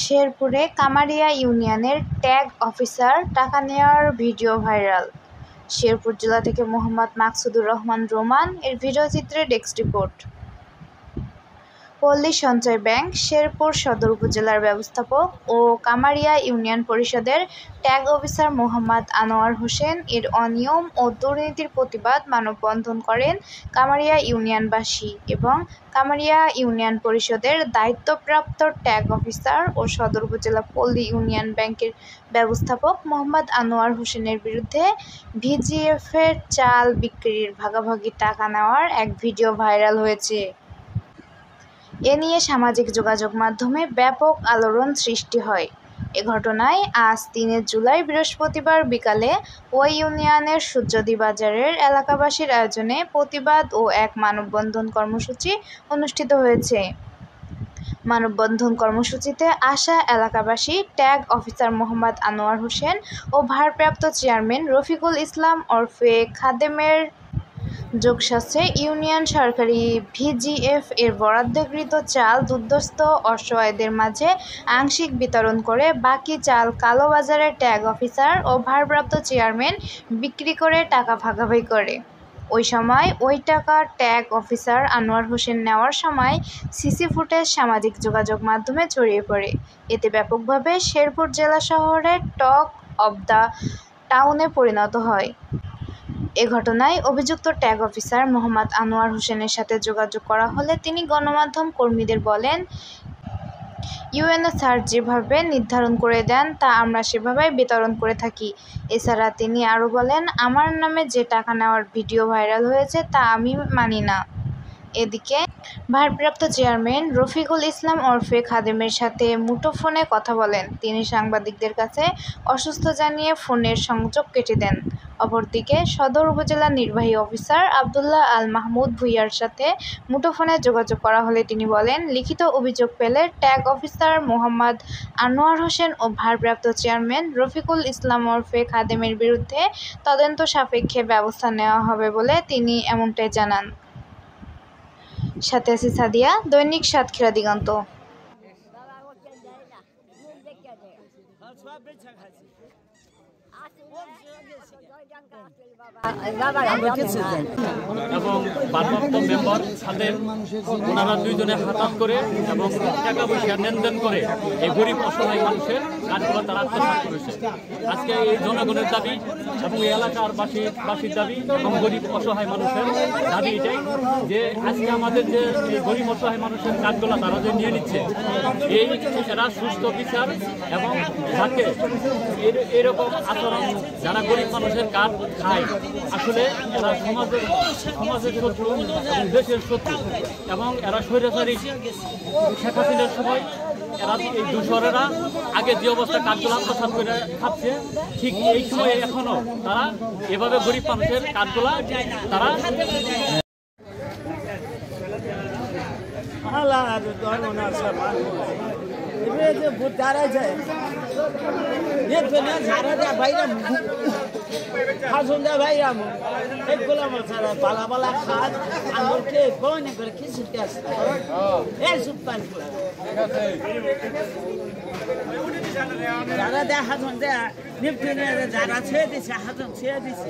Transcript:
শেরপুরে কামারিয়া ইউনিয়নের tag officer টাকা নেওয়ার ভিডিও ভাইরাল। শেরপুর জেলা থেকে মোহাম্মদ মাকসুদুর রহমান রোমান এর ভিডিওচিত্রে ডেস্ক রিপোর্ট। পল্লী সঞ্চয় ব্যাংক শেরপুর সদর উপজেলার ব্যবস্থাপক ও কামারিয়া ইউনিয়ন পরিষদের ট্যাগ অফিসার মোহাম্মদ আনোয়ার হোসেন এর অনিয়ম ও দুর্নীতির প্রতিবাদ মানববন্ধন করেন কামারিয়া ইউনিয়নবাসী এবং কামারিয়া ইউনিয়ন পরিষদের দায়িত্বপ্রাপ্ত ট্যাগ অফিসার ও সদর উপজেলা পল্লী ইউনিয়ন ব্যাংকের ব্যবস্থাপক মোহাম্মদ আনোয়ার হোসেনের বিরুদ্ধে ভিজিএফের চাল বিক্রির ভাগাভাগি টাকা নেওয়ার এক ভিডিও ভাইরাল হয়েছে। এ নিয়ে সামাজিক যোগাযোগ মাধ্যমে ব্যাপক আলোড়ন সৃষ্টি হয়। এ ঘটনায় আজ ৩ জুলাই বৃহস্পতিবার বিকালে ওই ইউনিয়নের সূর্যদী বাজারের এলাকাবাসীর আয়োজনে প্রতিবাদ ও এক মানববন্ধন কর্মসূচি অনুষ্ঠিত হয়েছে। মানববন্ধন কর্মসূচিতে আসা এলাকাবাসী ট্যাগ অফিসার মোহাম্মদ আনোয়ার হোসেন ও ভারপ্রাপ্ত চেয়ারম্যান রফিকুল ইসলাম ওরফে খাদেমের যোগসাজশে ইউনিয়ন সরকারি ভিজিএফ এর বরাদ্দকৃত চাল দুর্ধর্ষ অসহায়দের মাঝে আংশিক বিতরণ করে বাকি চাল কালোবাজারে ট্যাগ অফিসার ও ভারপ্রাপ্ত চেয়ারম্যান বিক্রি করে টাকা ভাগাভাগি করে। ওই সময় ওই টাকা ট্যাগ অফিসার আনোয়ার হোসেন নেওয়ার সময় সিসি ফুটেজ সামাজিক যোগাযোগ মাধ্যমে ছড়িয়ে পড়ে। এতে ব্যাপকভাবে শেরপুর জেলা শহরে টক অব দ্য টাউনে পরিণত হয়। এ ঘটনায় অভিযুক্ত ট্যাগ অফিসার মোহাম্মদ আনোয়ার হোসেনের সাথে যোগাযোগ করা হলে তিনি গণমাধ্যম কর্মীদের বলেন, ইউএনও স্যার যেভাবে নির্ধারণ করে দেন তা আমরা সেভাবেই বিতরণ করে থাকি। এছাড়া তিনি আরও বলেন, আমার নামে যে টাকা নেওয়ার ভিডিও ভাইরাল হয়েছে তা আমি মানি না। এদিকে ভারপ্রাপ্ত চেয়ারম্যান রফিকুল ইসলাম ওরফে খাদেমের সাথে মুঠোফোনে কথা বলেন। তিনি সাংবাদিকদের কাছে অসুস্থ জানিয়ে ফোনের সংযোগ কেটে দেন। অপরদিকে সদর উপজেলা নির্বাহী অফিসার আবদুল্লাহ আল মাহমুদ ভূঁইয়ার সাথে মুঠোফোনে যোগাযোগ করা হলে তিনি বলেন, লিখিত অভিযোগ পেলে ট্যাগ অফিসার মোহাম্মদ আনোয়ার হোসেন ও ভারপ্রাপ্ত চেয়ারম্যান রফিকুল ইসলাম ওরফে খাদেমের বিরুদ্ধে তদন্ত সাপেক্ষে ব্যবস্থা নেওয়া হবে বলে তিনি এমনটাই জানান। সাথে আছি সাদিয়া, দৈনিক সাতক্ষীরা দিগন্ত। এবং ভারপ্রাপ্ত মেম্বার সাথে ওনারা দুইজনে হাত করে এবং টাকা পয়সা লেনদেন করে এই গরিব অসহায় মানুষের কাজগুলো তারা আত্মসাৎ করেছে। আজকে এই জনগণের দাবি এবং এই এলাকার বাসীর দাবি এবং গরিব অসহায় মানুষের দাবি এটাই যে আজকে আমাদের যে এই গরিব অসহায় মানুষের কাজগুলো তারা যে নিয়ে নিচ্ছে এই এরা সুস্থ বিচার এবং যাতে এরকম আচরণ যারা গরিব মানুষের কাজ খায় আসলে এরা সমাজের শত্রু এবং দেশের শত্রু এবং এরা স্বৈরাচারী শেখ হাসিনার সময় এরা এই দূষরেরা আগে যে অবস্থা কাজগুলো আত্মসাৎ করে খাচ্ছে ঠিক এই সময়ে এখনো তারা এভাবে গরিব মানুষের কাজগুলা তারা বালা খাদ আঙুরকে বনে করে কিছু যারা দেয় হাজন দেয় নিপটে যারা ছেড়ে দিছে হাজন ছেড়ে দিছে।